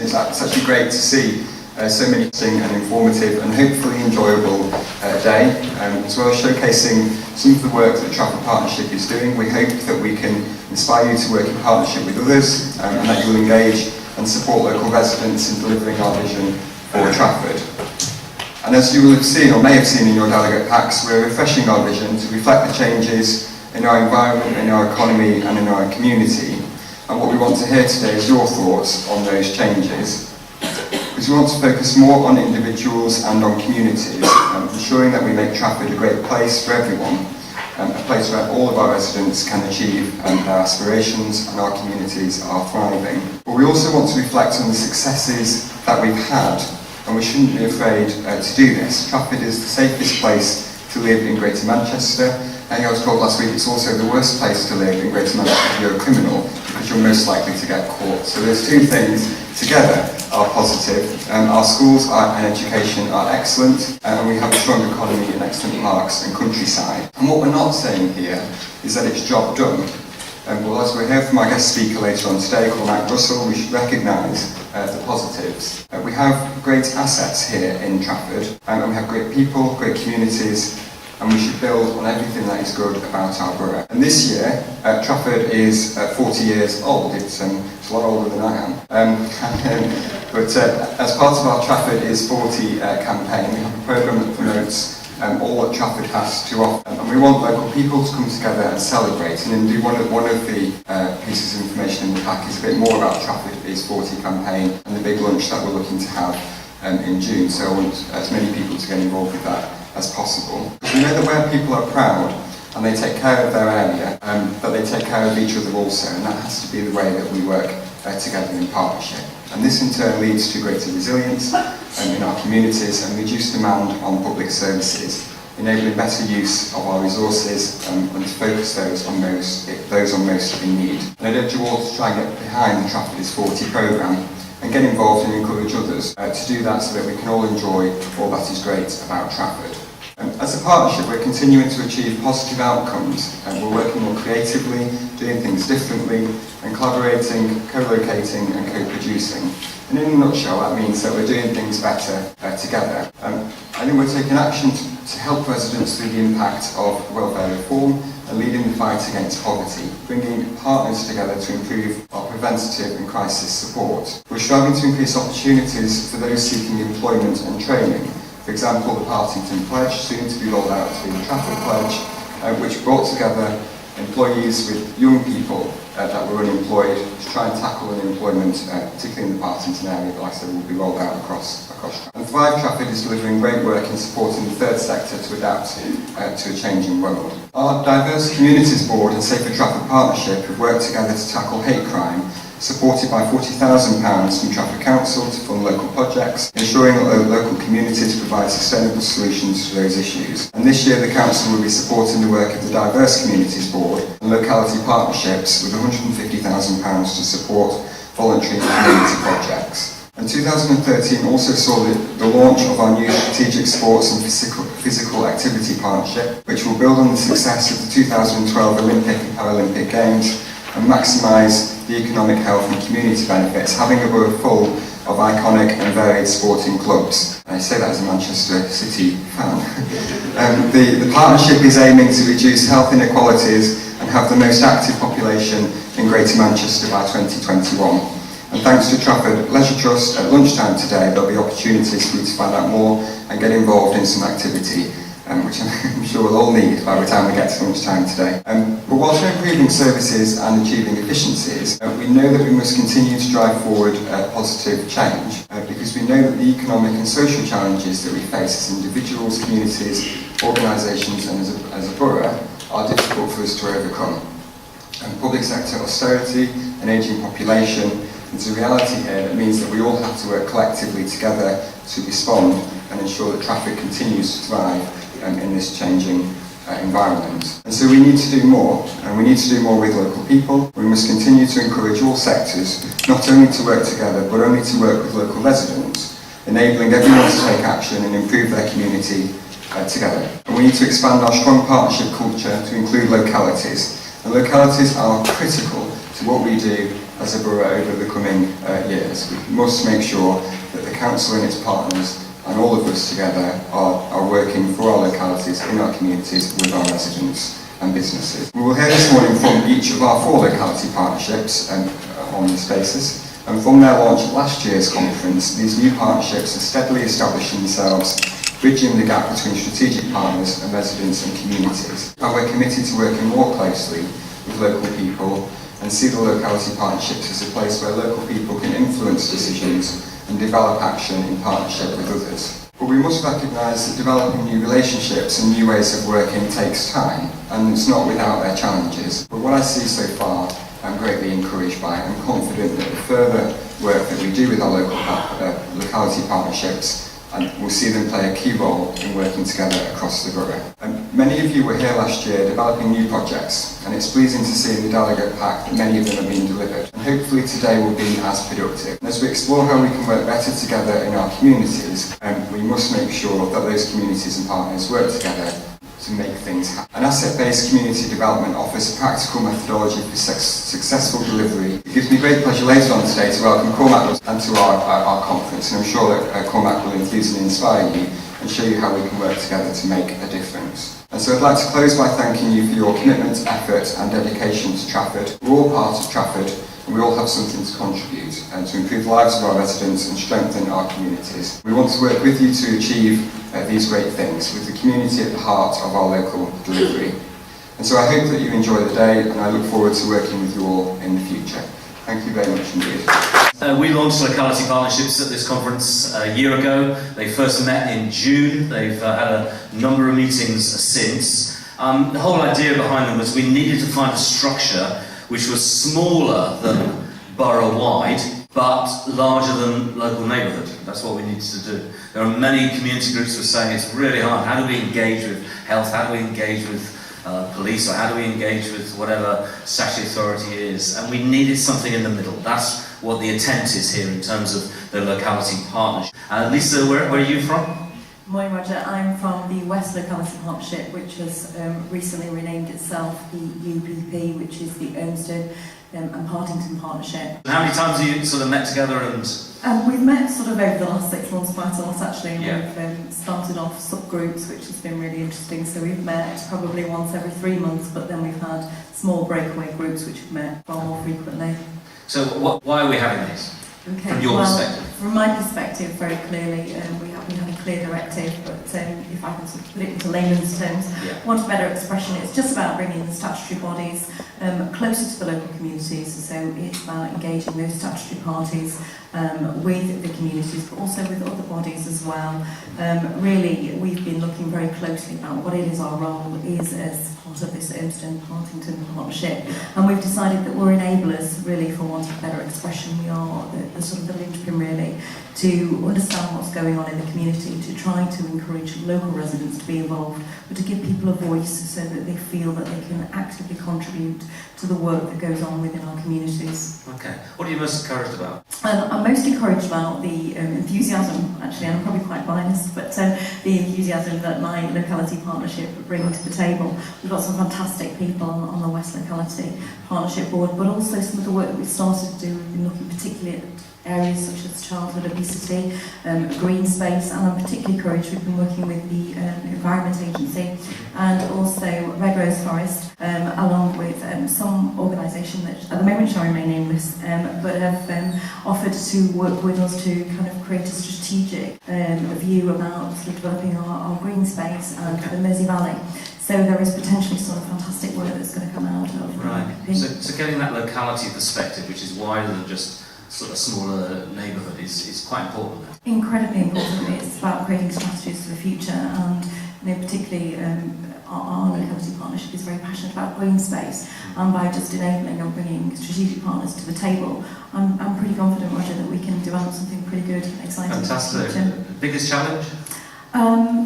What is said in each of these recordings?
It's actually great to see so many interesting and informative and hopefully enjoyable day, as well as showcasing some of the work that the Trafford Partnership is doing. We hope that we can inspire you to work in partnership with others and that you will engage and support local residents in delivering our vision for Trafford. And as you will have seen, or may have seen in your delegate packs, we're refreshing our vision to reflect the changes in our environment, in our economy and in our community. And what we want to hear today is your thoughts on those changes. Because we want to focus more on individuals and on communities, ensuring that we make Trafford a great place for everyone, a place where all of our residents can achieve their aspirations and our communities are thriving. But we also want to reflect on the successes that we've had, and we shouldn't be afraid to do this. Trafford is the safest place to live in Greater Manchester. I was told last week it's also the worst place to live in Greater Manchester if you're a criminal, because you're most likely to get caught. So those two things together are positive. Our schools and education are excellent, and we have a strong economy and excellent parks and countryside. And what we're not saying here is that it's job done. Well, as we'll hear from our guest speaker later on today, called Matt Russell, we should recognise the positives. We have great assets here in Trafford, and we have great people, great communities, and we should build on everything that is good about our borough. And this year, Trafford is 40 years old. It's a lot older than I am. But as part of our Trafford is 40 campaign, we have a programme that promotes all that Trafford has to offer. And we want local people to come together and celebrate. And indeed, one of the pieces of information in the pack is a bit more about Trafford is 40 campaign and the big lunch that we're looking to have in June. So I want as many people to get involved with that as possible. We know that where people are proud and they take care of their area, that they take care of each other also, and that has to be the way that we work together in partnership. And this in turn leads to greater resilience in our communities and reduced demand on public services, enabling better use of our resources and to focus those on most in need. And I urge you all to try and get behind the Trafford is 40 programme and get involved and encourage others to do that so that we can all enjoy all that is great about Trafford. As a partnership, we're continuing to achieve positive outcomes, and we're working more creatively, doing things differently, and collaborating, co-locating and co-producing. And in a nutshell, that means that we're doing things better together. I think we're taking action to help residents through the impact of welfare reform and leading the fight against poverty, bringing partners together to improve our preventative and crisis support. We're striving to increase opportunities for those seeking employment and training. For example, the Partington Pledge, soon to be rolled out to be the Trafford Pledge, which brought together employees with young people that were unemployed to try and tackle unemployment, particularly in the Partington area, but like I said, will be rolled out across Trafford. And Thrive Trafford is delivering great work in supporting the third sector to adapt to a changing world. Our Diverse Communities Board and Safer Trafford Partnership have worked together to tackle hate crime, supported by £40,000 from Trafford Council to fund local projects, ensuring that local communities provide sustainable solutions to those issues. And this year the Council will be supporting the work of the Diverse Communities Board and locality partnerships with £150,000 to support voluntary community projects. And 2013 also saw the launch of our new Strategic Sports and Physical Activity Partnership, which will build on the success of the 2012 Olympic and Paralympic Games and maximise the economic health and community benefits, having a borough full of iconic and varied sporting clubs. And I say that as a Manchester City fan. The partnership is aiming to reduce health inequalities and have the most active population in Greater Manchester by 2021. And thanks to Trafford Leisure Trust, at lunchtime today there'll be opportunities for you to find out more and get involved in some activity, which I'm sure we'll all need by the time we get to lunchtime today. But whilst we're improving services and achieving efficiencies, we know that we must continue to drive forward positive change, because we know that the economic and social challenges that we face as individuals, communities, organisations and as a borough are difficult for us to overcome. Public sector austerity, an ageing population, it's a reality here that means that we all have to work collectively together to respond and ensure that Trafford continues to thrive in this changing environment. And so we need to do more, and we need to do more with local people. We must continue to encourage all sectors not only to work together but only to work with local residents, enabling everyone to take action and improve their community together. And we need to expand our strong partnership culture to include localities. And localities are critical to what we do as a borough over the coming years. We must make sure that the council and its partners and all of us together are working for our localities, in our communities, with our residents and businesses. We will hear this morning from each of our 4 locality partnerships on this basis. And from their launch at last year's conference, these new partnerships are steadily establishing themselves, bridging the gap between strategic partners and residents and communities. And we're committed to working more closely with local people and see the locality partnerships as a place where local people can influence decisions and develop action in partnership with others. But we must recognise that developing new relationships and new ways of working takes time, and it's not without their challenges. But what I see so far, I'm greatly encouraged by. I'm confident that the further work that we do with our locality partnerships, and we'll see them play a key role in working together across the borough. Many of you were here last year developing new projects, and it's pleasing to see in the delegate pack that many of them are being delivered. And hopefully today will be as productive. And as we explore how we can work better together in our communities, we must make sure that those communities and partners work together to make things happen. An asset-based community development offers a practical methodology for successful delivery. It gives me great pleasure later on today to welcome Cormac and to our conference, and I'm sure that Cormac will enthuse and inspire you and show you how we can work together to make a difference. And so I'd like to close by thanking you for your commitment, effort and dedication to Trafford. We're all part of Trafford, and we all have something to contribute to improve the lives of our residents and strengthen our communities. We want to work with you to achieve these great things, with the community at the heart of our local delivery. And so I hope that you enjoy the day, and I look forward to working with you all in the future. Thank you very much indeed. We launched locality partnerships at this conference a year ago. They first met in June. They've had a number of meetings since. The whole idea behind them was we needed to find a structure which was smaller than borough-wide, but larger than local neighbourhood. That's what we needed to do. There are many community groups who are saying it's really hard. How do we engage with health? How do we engage with police? Or how do we engage with whatever statutory authority is? And we needed something in the middle. That's what the intent is here in terms of the locality partnership. Lisa, where are you from? Morning, Roger. I'm from the West Locality Partnership, which has recently renamed itself the UPP, which is the Ermsted and Partington Partnership. How many times have you sort of met together and... We've met sort of over the last 6 months quite a lot actually, and yeah. We've started off subgroups, which has been really interesting. So we've met probably once every 3 months, but then we've had small breakaway groups which have met far more frequently. So why are we having this? Okay, from your perspective? From my perspective, very clearly, we have a clear directive, but if I can sort of put it into layman's terms, want a better expression, it's just about bringing the statutory bodies closer to the local communities. So it's about engaging those statutory parties with the communities, but also with other bodies as well. Really, we've been looking very closely about what it is our role is as part of this Ermsted-Partington partnership, and we've decided that we're enablers, really, for want of a better expression. We are the sort of the linchpin, really, to understand what's going on in the community, to try to encourage local residents to be involved, but to give people a voice so that they feel that they can actively contribute to the work that goes on within our communities. Okay. What are you most encouraged about? I'm most encouraged about the enthusiasm, actually, and I'm probably quite biased, but the enthusiasm that my locality partnership bring to the table. We've got some fantastic people on the West Locality Partnership Board, but also some of the work that we've started to do. We've been looking particularly at areas such as childhood obesity, green space, and I'm particularly encouraged. We've been working with the Environment Agency and also Red Rose Forest, along with some organisation that at the moment shall remain nameless, but have offered to work with us to kind of create a strategic view about sort of developing our green space and the Mersey Valley. So there is potentially sort of fantastic work that's going to come out of Right. So getting that locality perspective, which is wider than just sort of smaller neighbourhood, is quite important. Incredibly important. It's about creating strategies for the future, and particularly our locality partnership is very passionate about green space, and by just enabling and bringing strategic partners to the table, I'm pretty confident, Roger, that we can develop something pretty good and exciting. Fantastic. Biggest challenge?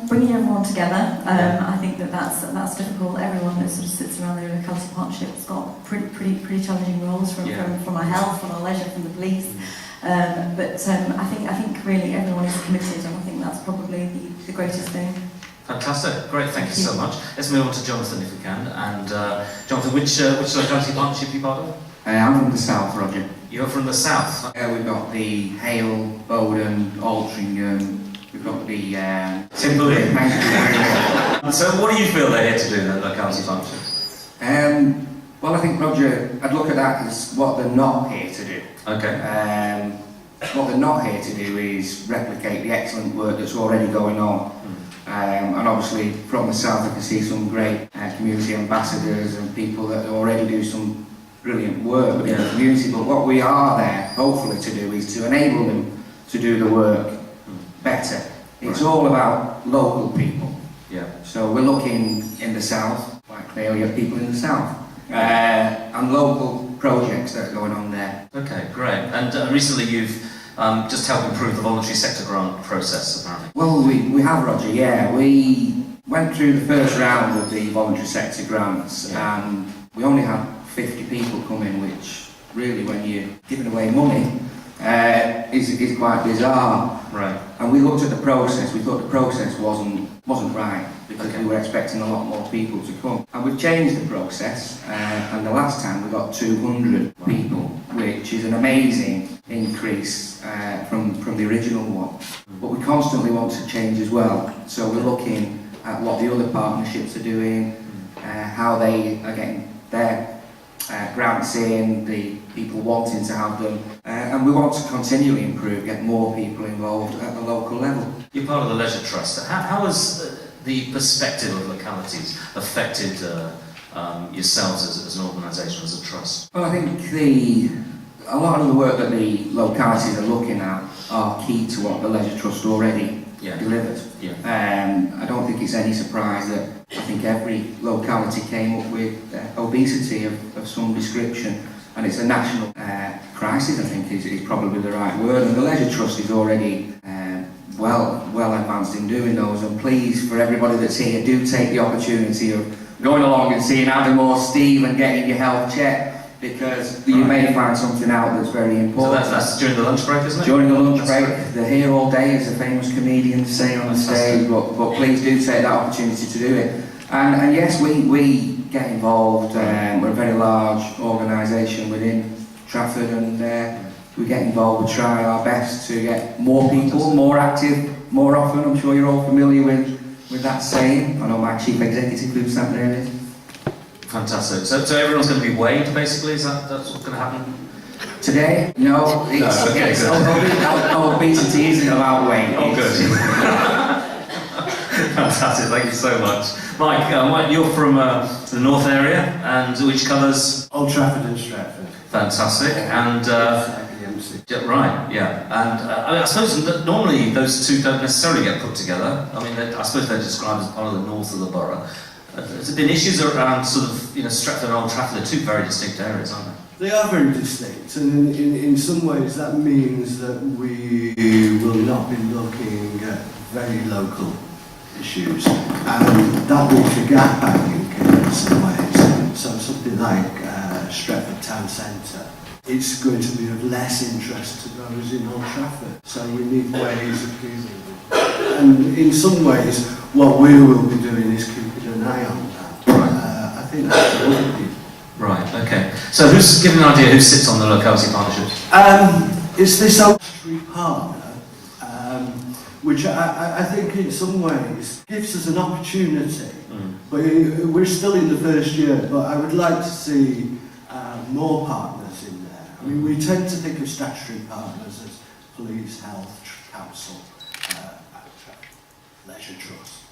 Bringing everyone together. I think that's difficult. Everyone that sort of sits around the locality partnership has got pretty challenging roles from our health, from our leisure, from the police. But I think really everyone is committed, and I think that's probably the greatest thing. Fantastic, great, thank you so much. Let's move on to Jonathan if we can. And Jonathan, which locality partnership are you part of? I'm from the south, Roger. You're from the south. We've got the Hale, Bowden, Altrincham, we've got the Timberley. Thank you very much. So what do you feel they're here to do in the locality partnership? Well, I think, Roger, I'd look at that as what they're not here to do. Okay. What they're not here to do is replicate the excellent work that's already going on. And obviously from the south I can see some great community ambassadors and people that already do some brilliant work within the community, but what we are there hopefully to do is to enable them to do the work better. It's all about local people. Yeah. So we're looking in the south, quite clearly at people in the south, and local projects that are going on there. Okay, great. And recently you've just helped improve the voluntary sector grant process, apparently. Well, we have, Roger, yeah. We went through the first round of the voluntary sector grants, and we only had 50 people come in, which really, when you're giving away money, is quite bizarre. Right. And we looked at the process. We thought the process wasn't right because we were expecting a lot more people to come. And we've changed the process. And the last time we got 200 people, which is an amazing increase from the original one. But we constantly want to change as well. So we're looking at what the other partnerships are doing, how they are getting their grants in, the people wanting to have them, and we want to continually improve, get more people involved at the local level. You're part of the Leisure Trust. How has the perspective of localities affected yourselves as an organisation, as a trust? Well, I think a lot of the work that the localities are looking at are key to what the Leisure Trust already delivered. Yeah. I don't think it's any surprise that I think every locality came up with obesity of some description, and it's a national crisis, I think is probably the right word, and the Leisure Trust is already well advanced in doing those, and please, for everybody that's here, do take the opportunity of going along and seeing Adam or Steve and getting your health checked, because you may find something out that's very important. So that's during the lunch break, isn't it? During the lunch break. They're here all day, as a famous comedian say on the stage, but please do take that opportunity to do it. And yes, we get involved. We're a very large organisation within Trafford, and we get involved. We try our best to get more people, more active, more often. I'm sure you're all familiar with that saying. I know my chief executive who sat there is. Fantastic. So everyone's going to be weighed, basically? That's what's going to happen? Today? No. Obesity isn't about weight. Oh, good. Fantastic. Thank you so much. Mike, you're from the North area, and which colours? Old Trafford and Stratford. Fantastic. And right, yeah. And I suppose that normally those two don't necessarily get put together. I mean, I suppose they're described as part of the north of the borough. Has there been issues around sort of, Stratford and Old Trafford? They're two very distinct areas, aren't they? They are very distinct, and in some ways that means that we will not be looking at very local issues, and that leaves a gap, I think, in some ways. So something like Stratford Town Centre, it's going to be of less interest to those in Old Trafford, so we need ways of dealing with it. And in some ways, what we will be doing is keeping an eye on that. I think that's what we do. Right, okay. So who's given an idea who sits on the locality partnerships? It's this Old Street partner, which I think in some ways gives us an opportunity. But we're still in the first year, but I would like to see more partners in there. I mean, we tend to think of statutory partners as police, health, council, Leisure Trust.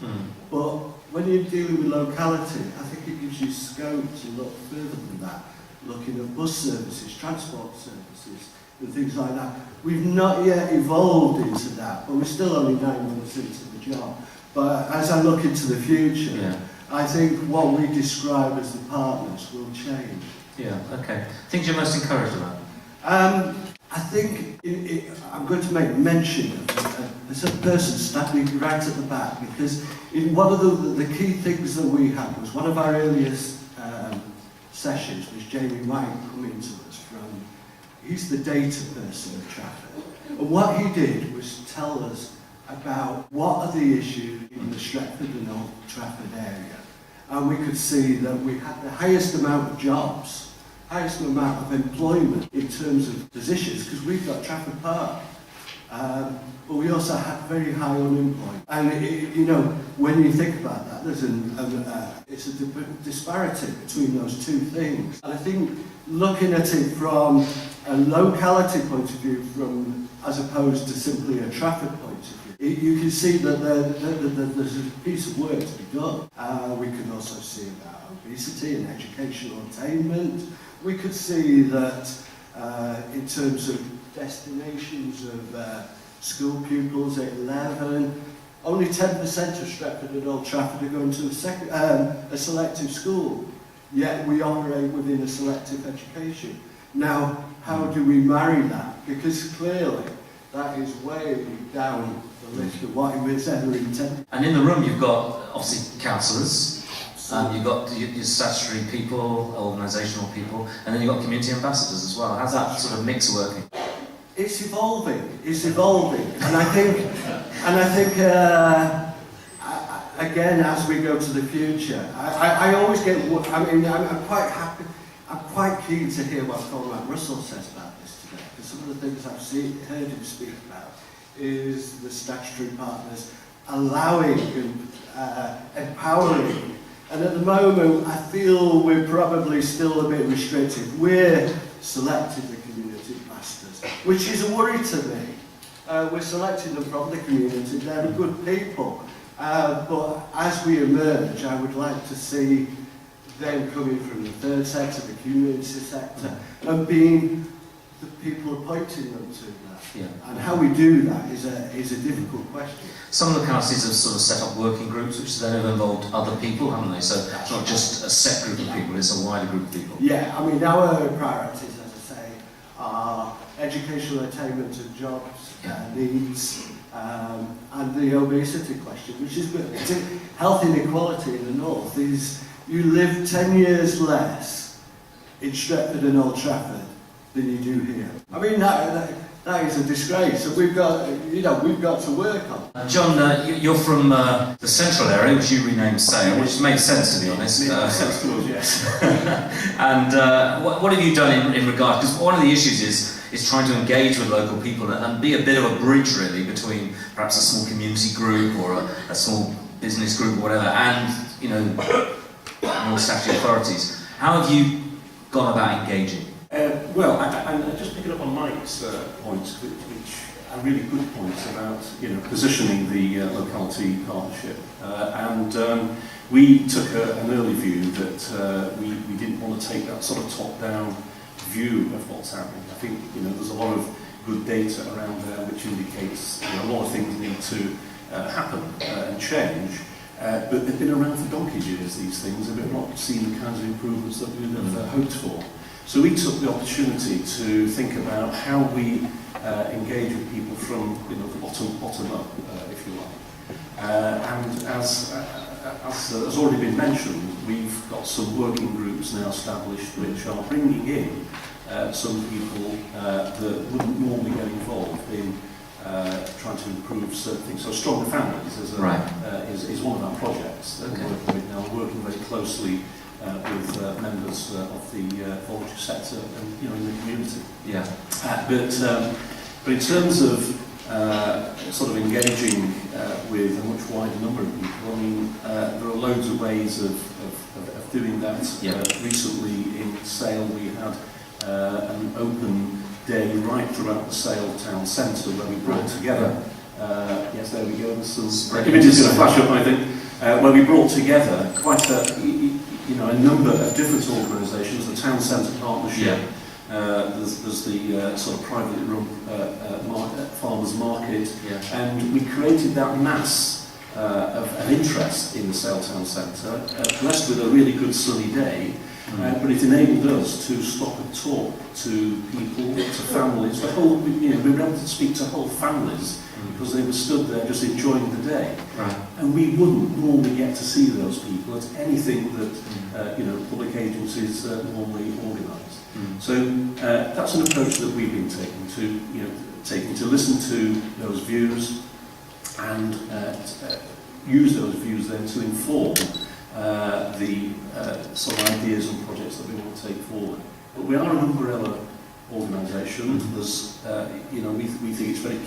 But when you're dealing with locality, I think it gives you scope to look further than that, looking at bus services, transport services, and things like that. We've not yet evolved into that, but we're still only 9 months into the job. But as I look into the future, I think what we describe as the partners will change. Yeah, okay. Things you're most encouraged about? I think I'm going to make mention of a person standing right at the back, because one of the key things that we had was one of our earliest sessions was Jamie White coming to us from, he's the data person at Trafford, and what he did was tell us about what are the issues in the Stratford and Old Trafford area, and we could see that we had the highest amount of jobs highest amount of employment in terms of positions, because we've got Trafford Park. But we also have very high unemployment. And, when you think about that, there's it's a disparity between those two things. And I think looking at it from a locality point of view, as opposed to simply a Trafford point of view, you can see that there's a piece of work to be done. We can also see about obesity and educational attainment. We could see that in terms of destinations of school pupils at 11, only 10% of Stretford and Old Trafford are going to a selective school, yet we operate within a selective education. Now, how do we marry that? Because clearly that is way down the list of what was ever intended. And in the room you've got, obviously, councillors, you've got your statutory people, organisational people, and then you've got community ambassadors as well. How's that sort of mix working? It's evolving, and I think again, as we go to the future, I always get, I'm quite happy, I'm quite keen to hear what Colin Russell says about this today, because some of the things I've heard him speak about is the statutory partners allowing and empowering, and at the moment I feel we're probably still a bit restricted. We're selecting the community pastors, which is a worry to me. We're selecting them from the community, they're good people, but as we emerge, I would like to see them coming from the third sector, the community sector, and being the people appointing them to that. Yeah. And how we do that is a difficult question. Some of the councils have sort of set up working groups, which then have involved other people, haven't they? So it's not just a set group of people, it's a wider group of people. Yeah, I mean, our priorities, as I say, are educational attainment and jobs needs, and the obesity question, which is health inequality in the north. Is you live 10 years less in Stretford and Old Trafford than you do here. I mean, that is a disgrace, and we've got to work on. John, you're from the central area, which you renamed Sale, which makes sense, to be honest. Yes. And what have you done in regard? Because one of the issues is trying to engage with local people and be a bit of a bridge, really, between perhaps a small community group or a small business group or whatever, and more statutory authorities. How have you gone about engaging? Well, I just picking up on Mike's points, which are really good points about positioning the locality partnership, and we took an early view that we didn't want to take that sort of top-down view of what's happening. I think there's a lot of good data around there which indicates a lot of things need to happen and change. But they've been around for donkey's years, these things, and we've not seen the kinds of improvements that we would have hoped for. So we took the opportunity to think about how we engage with people from the bottom up, if you like. And as already been mentioned, we've got some working groups now established which are bringing in some people that wouldn't normally get involved in trying to improve certain things. So Stronger Families is one of our projects that we're working with now, working very closely with members of the voluntary sector and in the community. Yeah. But in terms of sort of engaging with a much wider number of people, I mean, there are loads of ways of doing that. Recently in Sale we had an open day right throughout the Sale town centre where we brought together. Yes, there we go. There's some images going to flash up, I think. Where we brought together quite a number of different organisations, the Town Centre Partnership, there's the sort of privately run farmers market, and we created that mass of interest in the Sale Town Centre, blessed with a really good sunny day, but it enabled us to stop and talk to people, to families, we were able to speak to whole families, because they were stood there just enjoying the day. Right. And we wouldn't normally get to see those people at anything that public agencies normally organise. So that's an approach that we've been taking to listen to those views and use those views then to inform the sort of ideas and projects that we want to take forward. But we are an umbrella organisation. There's, we think it's very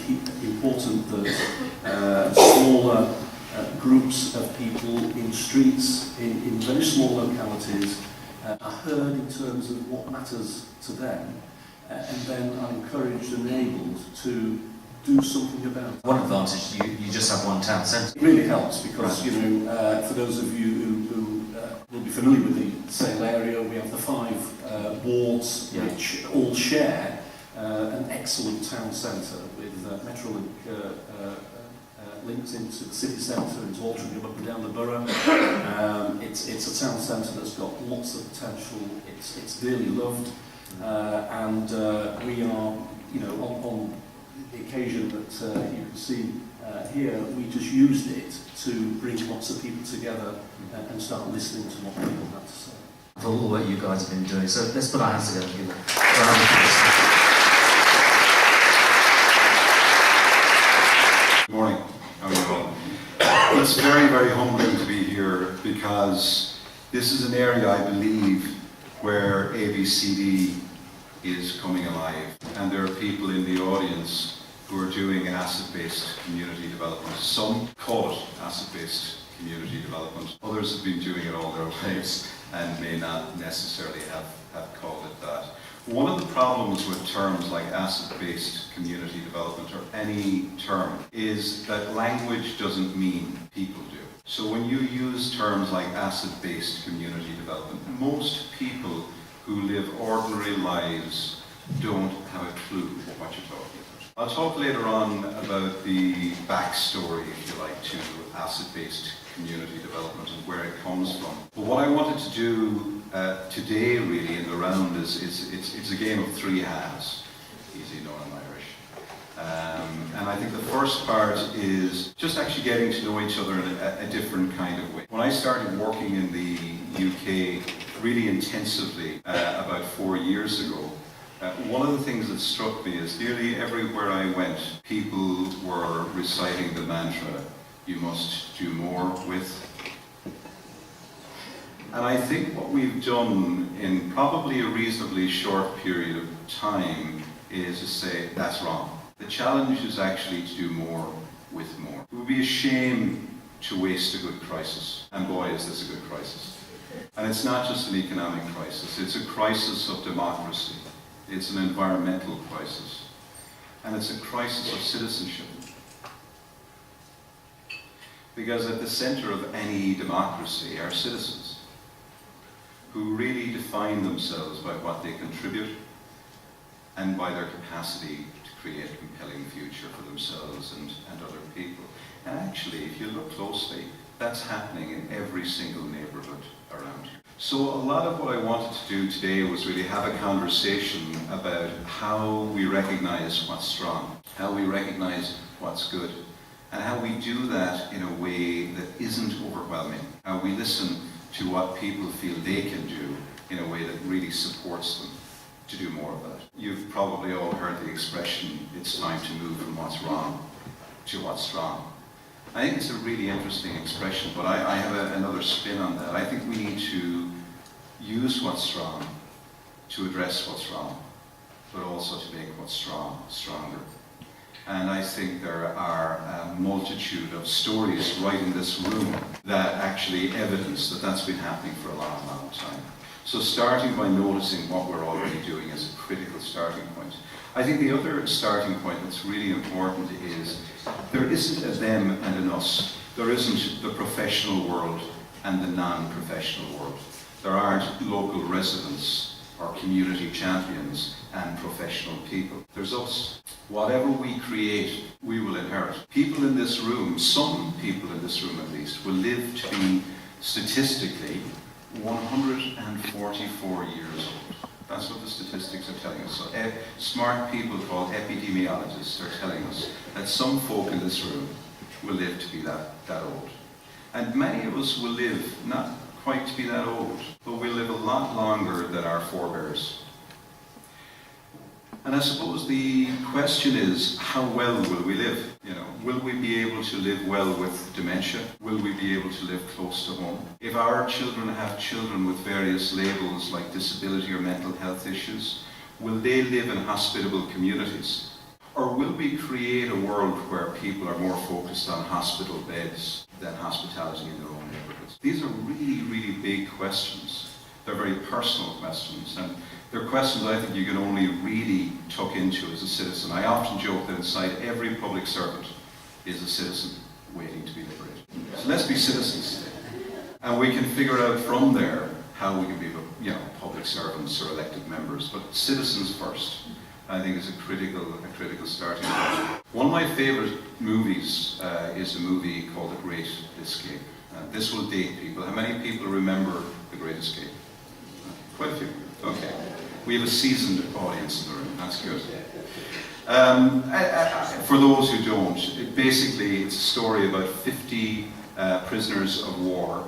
important that smaller groups of people in streets, in very small localities, are heard in terms of what matters to them, and then are encouraged and enabled to do something about it. One advantage, you just have one town centre. It really helps because, for those of you who will be familiar with the Sale area, we have the 5 wards which all share an excellent town centre with Metrolink links into the city centre, into Altrincham, up and down the borough. It's a town centre that's got lots of potential. It's dearly loved, and we are, on the occasion that you can see here, we just used it to bring lots of people together and start listening to what people have to say. For all the work you guys have been doing, so let's put our hands together and give a round of applause. Good morning. How are you all? It's very, very humbling to be here because this is an area, I believe, where ABCD is coming alive. And there are people in the audience who are doing asset-based community development. Some call it asset-based community development. Others have been doing it all their lives and may not necessarily have called it that. One of the problems with terms like asset-based community development, or any term, is that language doesn't mean people do. So when you use terms like asset-based community development, most people who live ordinary lives don't have a clue what you're talking about. I'll talk later on about the backstory, if you like, to asset-based community development and where it comes from. But what I wanted to do today, really, in the round is it's a game of 3 halves, easy known in Irish. And I think the first part is just actually getting to know each other in a different kind of way. When I started working in the UK really intensively about 4 years ago, one of the things that struck me is nearly everywhere I went, people were reciting the mantra, you must do more with. And I think what we've done in probably a reasonably short period of time is to say, that's wrong. The challenge is actually to do more with more. It would be a shame to waste a good crisis. And boy, is this a good crisis. And it's not just an economic crisis, it's a crisis of democracy. It's an environmental crisis. And it's a crisis of citizenship. Because at the center of any democracy are citizens who really define themselves by what they contribute and by their capacity to create a compelling future for themselves and other people. And actually, if you look closely, that's happening in every single neighborhood around you. So a lot of what I wanted to do today was really have a conversation about how we recognize what's strong, how we recognize what's good, and how we do that in a way that isn't overwhelming, how we listen to what people feel they can do in a way that really supports them to do more of that. You've probably all heard the expression, it's time to move from what's wrong to what's strong. I think it's a really interesting expression, but I have another spin on that. I think we need to use what's strong to address what's wrong, but also to make what's strong stronger. And I think there are a multitude of stories right in this room that actually evidence that that's been happening for a long, long time. So starting by noticing what we're already doing is a critical starting point. I think the other starting point that's really important is there isn't a them and an us. There isn't the professional world and the non-professional world. There aren't local residents or community champions and professional people. There's us. Whatever we create, we will inherit. People in this room, some people in this room at least, will live to be statistically 144 years old. That's what the statistics are telling us. So smart people called epidemiologists are telling us that some folk in this room will live to be that old. And many of us will live not quite to be that old, but we'll live a lot longer than our forebears. And I suppose the question is, how well will we live? Will we be able to live well with dementia? Will we be able to live close to home? If our children have children with various labels like disability or mental health issues, will they live in hospitable communities? Or will we create a world where people are more focused on hospital beds than hospitality in their own neighbourhoods? These are really, really big questions. They're very personal questions, and they're questions I think you can only really tuck into as a citizen. I often joke that inside every public servant is a citizen waiting to be liberated. So let's be citizens today. And we can figure out from there how we can be, public servants or elected members, but citizens first, I think, is a critical starting point. One of my favourite movies is a movie called The Great Escape. This will date people. How many people remember The Great Escape? Quite a few. Okay. We have a seasoned audience in the room. That's good. For those who don't, it's a story about 50 prisoners of war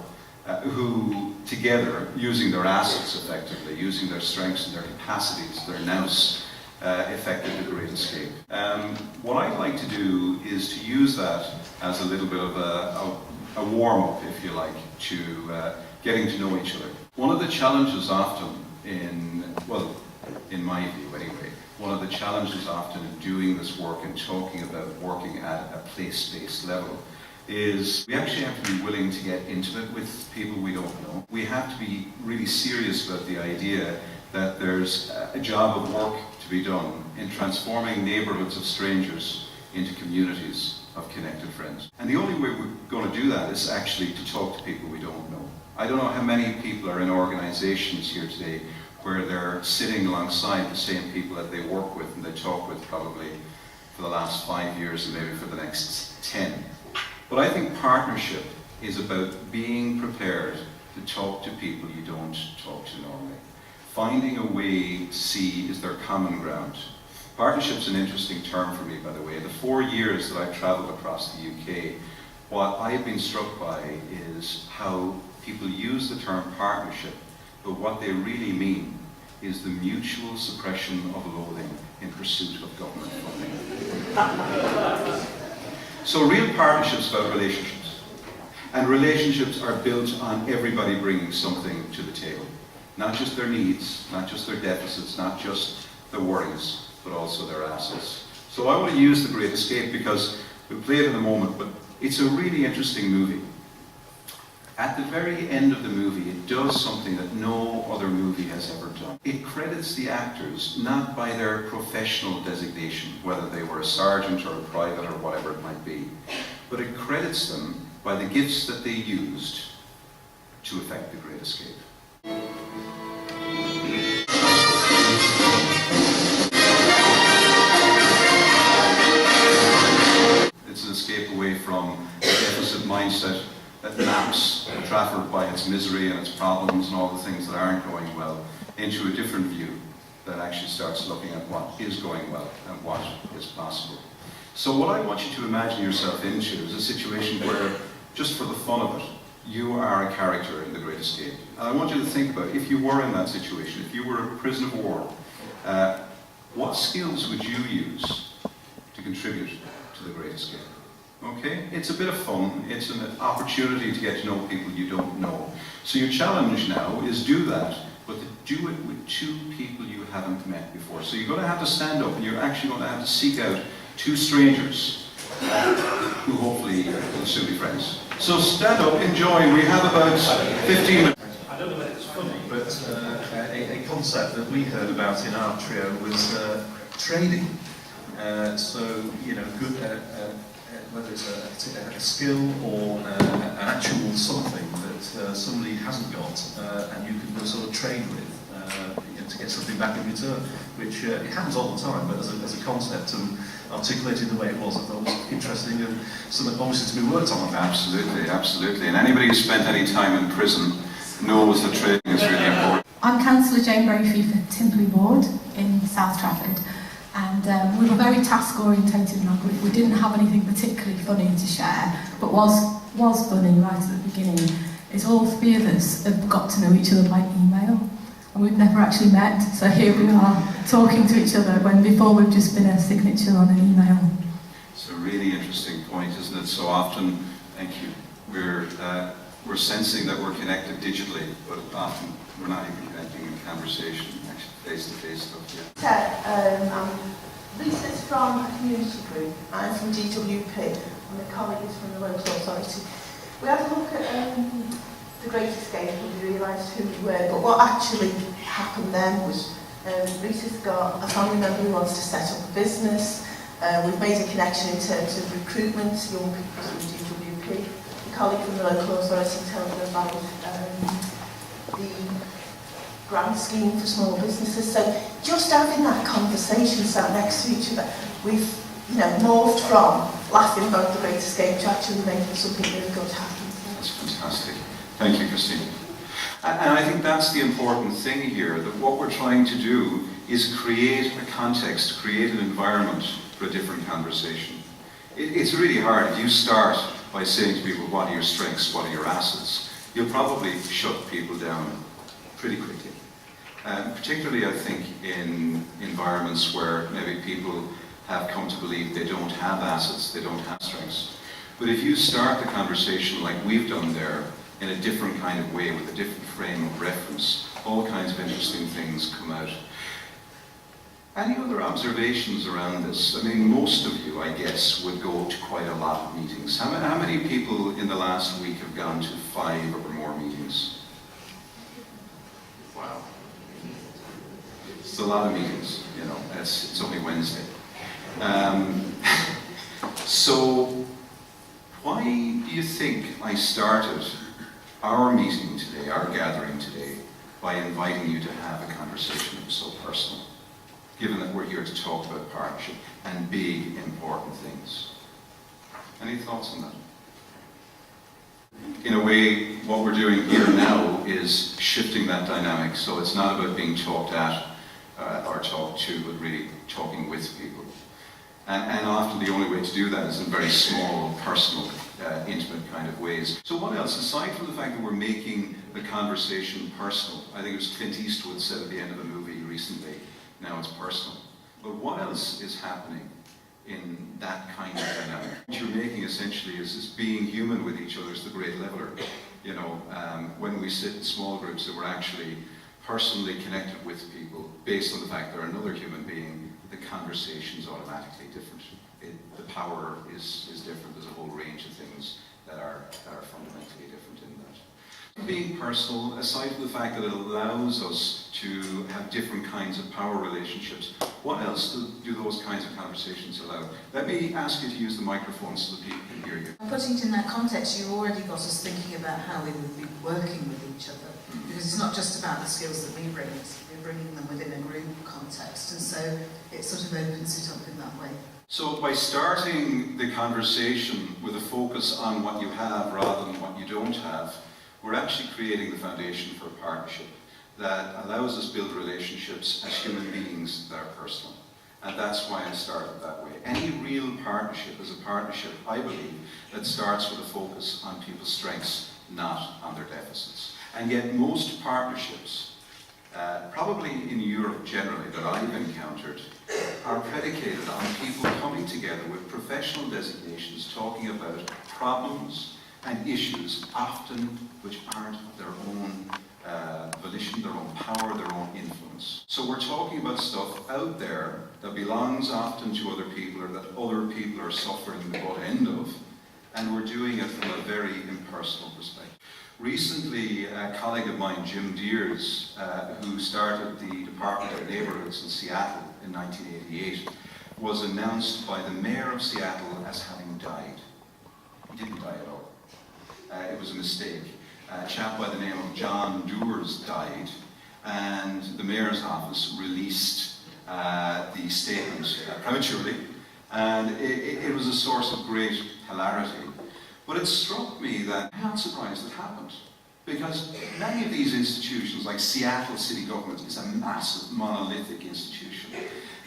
who, together, using their assets effectively, using their strengths and their capacities, their nous, effected the Great Escape. What I'd like to do is to use that as a little bit of a warm-up, if you like, to getting to know each other. One of the challenges often in my view anyway, one of the challenges often in doing this work and talking about working at a place-based level is we actually have to be willing to get intimate with people we don't know. We have to be really serious about the idea that there's a job of work to be done in transforming neighbourhoods of strangers into communities of connected friends. And the only way we're going to do that is actually to talk to people we don't know. I don't know how many people are in organisations here today where they're sitting alongside the same people that they work with and they talk with probably for the last 5 years and maybe for the next 10. But I think partnership is about being prepared to talk to people you don't talk to normally. Finding a way to see, is there common ground? Partnership's an interesting term for me, by the way. The 4 years that I've travelled across the UK, what I've been struck by is how people use the term partnership, but what they really mean is the mutual suppression of loathing in pursuit of government funding. So real partnerships about relationships. And relationships are built on everybody bringing something to the table. Not just their needs, not just their deficits, not just their worries, but also their assets. So I want to use The Great Escape because we'll play it in a moment, but it's a really interesting movie. At the very end of the movie, it does something that no other movie has ever done. It credits the actors not by their professional designation, whether they were a sergeant or a private or whatever it might be, but it credits them by the gifts that they used to effect the Great Escape. It's an escape away from a deficit mindset that maps Trafford by its misery and its problems and all the things that aren't going well into a different view that actually starts looking at what is going well and what is possible. So what I want you to imagine yourself into is a situation where, just for the fun of it, you are a character in The Great Escape. And I want you to think about, if you were in that situation, if you were a prisoner of war, what skills would you use to contribute to The Great Escape? Okay? It's a bit of fun. It's an opportunity to get to know people you don't know. So your challenge now is do that, but to do it with 2 people you haven't met before. So you're going to have to stand up and you're actually going to have to seek out 2 strangers who hopefully will soon be friends. So stand up, enjoy. We have about 15 minutes. I don't know whether it's funny, but a concept that we heard about in our trio was trading. Whether it's a skill or an actual something that somebody hasn't got, and you can sort of trade with to get something back in return, which it happens all the time, but as a concept and articulated the way it was, I thought was interesting and something obviously to be worked on. Absolutely, absolutely. And anybody who's spent any time in prison knows that trading is really important. I'm Councillor Jane Brophy for Timperley Ward in South Trafford. And we were very task-orientated in our group. We didn't have anything particularly funny to share, but was funny right at the beginning. Is all 3 of us have got to know each other by email, and we've never actually met. So here we are talking to each other when before we've just been a signature on an email. It's a really interesting point, isn't it? So often, thank you, we're sensing that we're connected digitally, but often we're not even connecting in conversation, actually face-to-face stuff, yeah. I'm Lisa's from a community group. I'm from DWP, and my colleague is from the local authority. We had a look at the Great Escape and we realised who we were, but what actually happened then was Lisa's got a family member who wants to set up a business. We've made a connection in terms of recruitment, young people from DWP. A colleague from the local authority told her about the grant scheme for small businesses. So just having that conversation sat next to each other, we've morphed from laughing about the Great Escape to actually making something really good happen. That's fantastic. Thank you, Christine. And I think that's the important thing here, that what we're trying to do is create a context, create an environment for a different conversation. It's really hard if you start by saying to people, what are your strengths, what are your assets? You'll probably shut people down pretty quickly. Particularly, I think, in environments where maybe people have come to believe they don't have assets, they don't have strengths. But if you start the conversation like we've done there, in a different kind of way, with a different frame of reference, all kinds of interesting things come out. Any other observations around this? I mean, most of you, I guess, would go to quite a lot of meetings. How many people in the last week have gone to 5 or more meetings? Wow. It's a lot of meetings, it's only Wednesday. So, why do you think I started our meeting today, our gathering today, by inviting you to have a conversation that was so personal, given that we're here to talk about partnership and big, important things? Any thoughts on that? In a way, what we're doing here now is shifting that dynamic, so it's not about being talked at or talked to, but really talking with people. And often the only way to do that is in very small, personal, intimate kind of ways. So what else? Aside from the fact that we're making the conversation personal, I think it was Clint Eastwood said at the end of a movie recently, now it's personal. But what else is happening in that kind of dynamic? What you're making essentially is being human with each other is the great leveler. When we sit in small groups that we're actually personally connected with people based on the fact they're another human being, the conversation is automatically different. The power is different. There's a whole range of things that are fundamentally different in that. Being personal, aside from the fact that it allows us to have different kinds of power relationships, what else do those kinds of conversations allow? Let me ask you to use the microphone so that people can hear you. Putting it in that context, you already got us thinking about how we would be working with each other. Because it's not just about the skills that we bring, we're bringing them within a group context, and so it sort of opens it up in that way. So by starting the conversation with a focus on what you have rather than what you don't have, we're actually creating the foundation for a partnership that allows us to build relationships as human beings that are personal. And that's why I started that way. Any real partnership is a partnership, I believe, that starts with a focus on people's strengths, not on their deficits. And yet most partnerships, probably in Europe generally, that I've encountered, are predicated on people coming together with professional designations talking about problems and issues often which aren't of their own volition, their own power, their own influence. So we're talking about stuff out there that belongs often to other people or that other people are suffering the butt end of, and we're doing it from a very impersonal perspective. Recently, a colleague of mine, Jim Deers, who started the Department of Neighbourhoods in Seattle in 1988, was announced by the mayor of Seattle as having died. He didn't die at all. It was a mistake. A chap by the name of John Doers died, and the mayor's office released the statement prematurely, and it was a source of great hilarity. But it struck me that I'm not surprised it happened, because many of these institutions, like Seattle City Government, is a massive monolithic institution.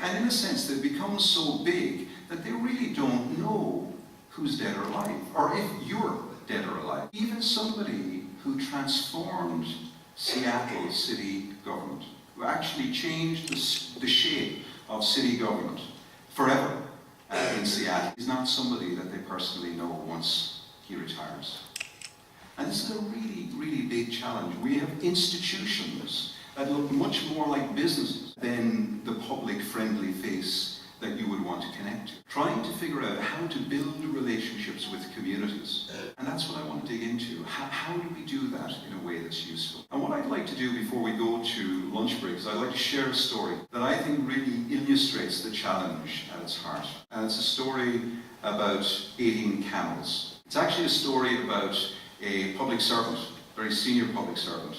And in a sense, they've become so big that they really don't know who's dead or alive, or if you're dead or alive. Even somebody who transformed Seattle City Government, who actually changed the shape of city government forever, in Seattle. He's not somebody that they personally know once he retires. And this is a really, really big challenge. We have institutions that look much more like businesses than the public-friendly face that you would want to connect to. Trying to figure out how to build relationships with communities. And that's what I want to dig into. How do we do that in a way that's useful? And what I'd like to do before we go to lunch breaks, I'd like to share a story that I think really illustrates the challenge at its heart. And it's a story about 18 camels. It's actually a story about a public servant, very senior public servant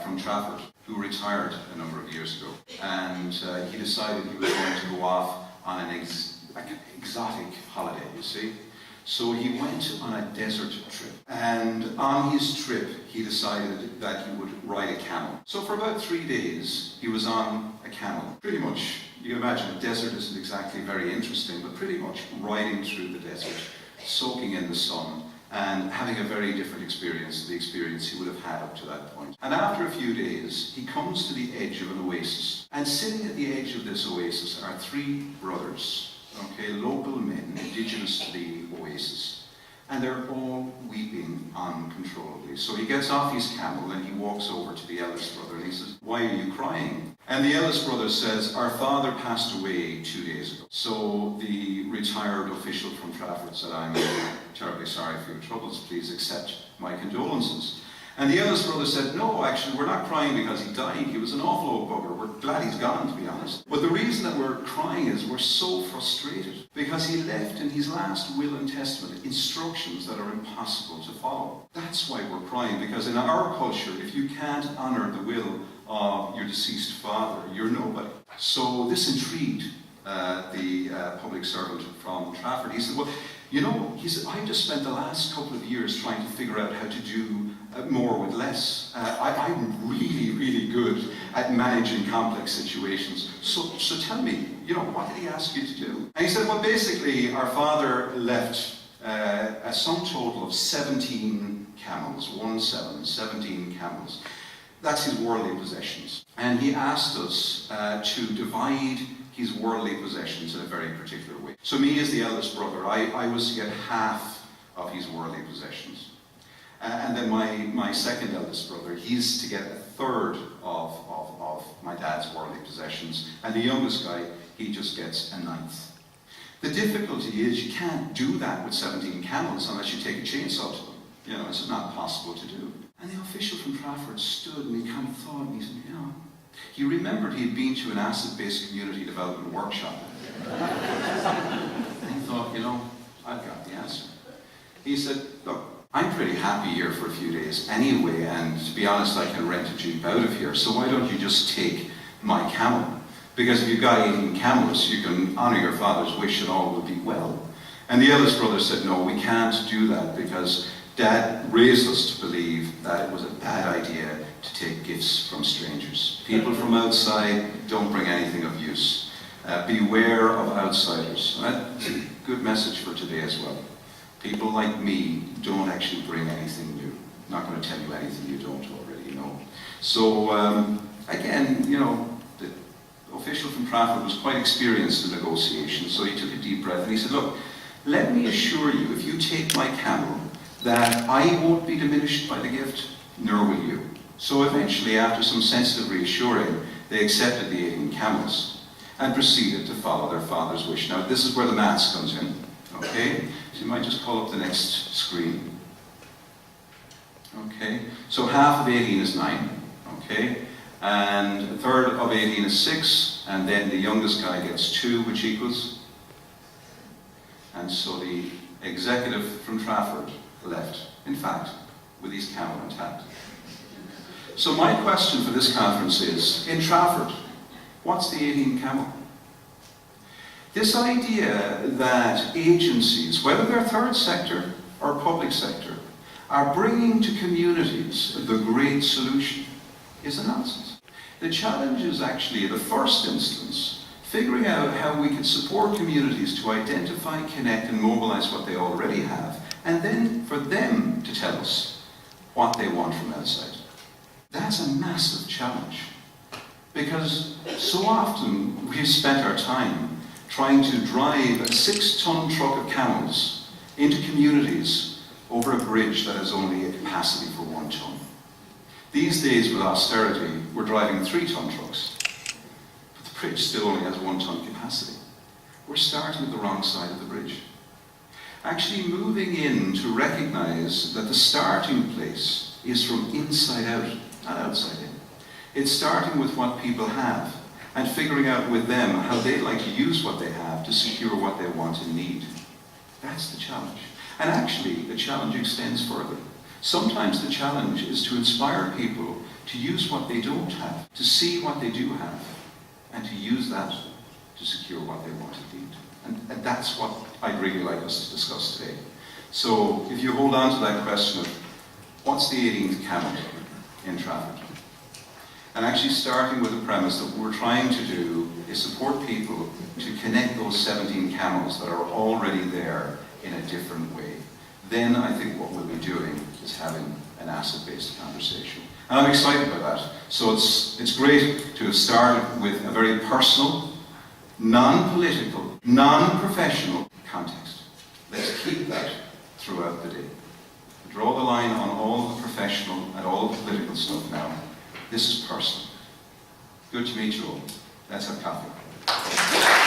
from Trafford, who retired a number of years ago. And he decided he was going to go off on an exotic holiday, you see. So he went on a desert trip. And on his trip, he decided that he would ride a camel. So for about 3 days, he was on a camel. Pretty much, you can imagine a desert isn't exactly very interesting, but pretty much riding through the desert, soaking in the sun, and having a very different experience than the experience he would have had up to that point. And after a few days, he comes to the edge of an oasis. And sitting at the edge of this oasis are 3 brothers, local men, indigenous to the oasis. And they're all weeping uncontrollably. So he gets off his camel and he walks over to the eldest brother and he says, "Why are you crying?" And the eldest brother says, "Our father passed away 2 days ago." So the retired official from Trafford said, "I'm terribly sorry for your troubles. Please accept my condolences." And the eldest brother said, "No, actually, we're not crying because he died. He was an awful old bugger. We're glad he's gone, to be honest. But the reason that we're crying is we're so frustrated because he left in his last will and testament instructions that are impossible to follow. That's why we're crying, because in our culture, if you can't honor the will of your deceased father, you're nobody." So this intrigued the public servant from Trafford. He said, "Well, you know," he said, "I just spent the last couple of years trying to figure out how to do more with less. I'm really, really good at managing complex situations. So tell me, what did he ask you to do?" And he said, "Well, basically, our father left a sum total of 17 camels, 17 camels. That's his worldly possessions. And he asked us to divide his worldly possessions in a very particular way. So me as the eldest brother, I was to get half of his worldly possessions. And then my second eldest brother, he's to get a third of my dad's worldly possessions. And the youngest guy, he just gets a ninth. The difficulty is you can't do that with 17 camels unless you take a chainsaw to them. It's just not possible to do." And the official from Trafford stood and he kind of thought, and he said, he remembered he'd been to an asset-based community development workshop. And he thought, I've got the answer. He said, "Look, I'm pretty happy here for a few days anyway, and to be honest, I can rent a jeep out of here, so why don't you just take my camel? Because if you've got 18 camels, you can honor your father's wish and all will be well." And the eldest brother said, "No, we can't do that because Dad raised us to believe that it was a bad idea to take gifts from strangers. People from outside don't bring anything of use. Beware of outsiders." And that's a good message for today as well. People like me don't actually bring anything new. I'm not going to tell you anything you don't already know. So, again, the official from Trafford was quite experienced in negotiations, so he took a deep breath and he said, "Look, let me assure you, if you take my camel, that I won't be diminished by the gift, nor will you." So eventually, after some sensitive reassuring, they accepted the 18 camels and proceeded to follow their father's wish. Now, this is where the maths comes in, okay? So you might just call up the next screen. Okay, so half of 18 is 9, okay? And a third of 18 is 6, and then the youngest guy gets 2, which equals. And so the executive from Trafford left, in fact, with his camel intact. So my question for this conference is, in Trafford, what's the 18 camel? This idea that agencies, whether they're third sector or public sector, are bringing to communities the great solution is a nonsense. The challenge is actually, in the first instance, figuring out how we can support communities to identify, connect, and mobilize what they already have, and then for them to tell us what they want from outside. That's a massive challenge, because so often we've spent our time trying to drive a 6-ton truck of camels into communities over a bridge that has only a capacity for 1 ton. These days with austerity, we're driving 3-ton trucks, but the bridge still only has 1 ton capacity. We're starting at the wrong side of the bridge. Actually moving in to recognize that the starting place is from inside out, not outside in. It's starting with what people have and figuring out with them how they like to use what they have to secure what they want and need. That's the challenge. And actually, the challenge extends further. Sometimes the challenge is to inspire people to use what they don't have, to see what they do have, and to use that to secure what they want and need. And that's what I'd really like us to discuss today. So if you hold on to that question of what's the 18th camel in Trafford? And actually starting with the premise that what we're trying to do is support people to connect those 17 camels that are already there in a different way. Then I think what we'll be doing is having an asset-based conversation. And I'm excited about that. So it's great to have started with a very personal, non-political, non-professional context. Let's keep that throughout the day. Draw the line on all the professional and all the political stuff now. This is personal. Good to meet you all. Let's have coffee.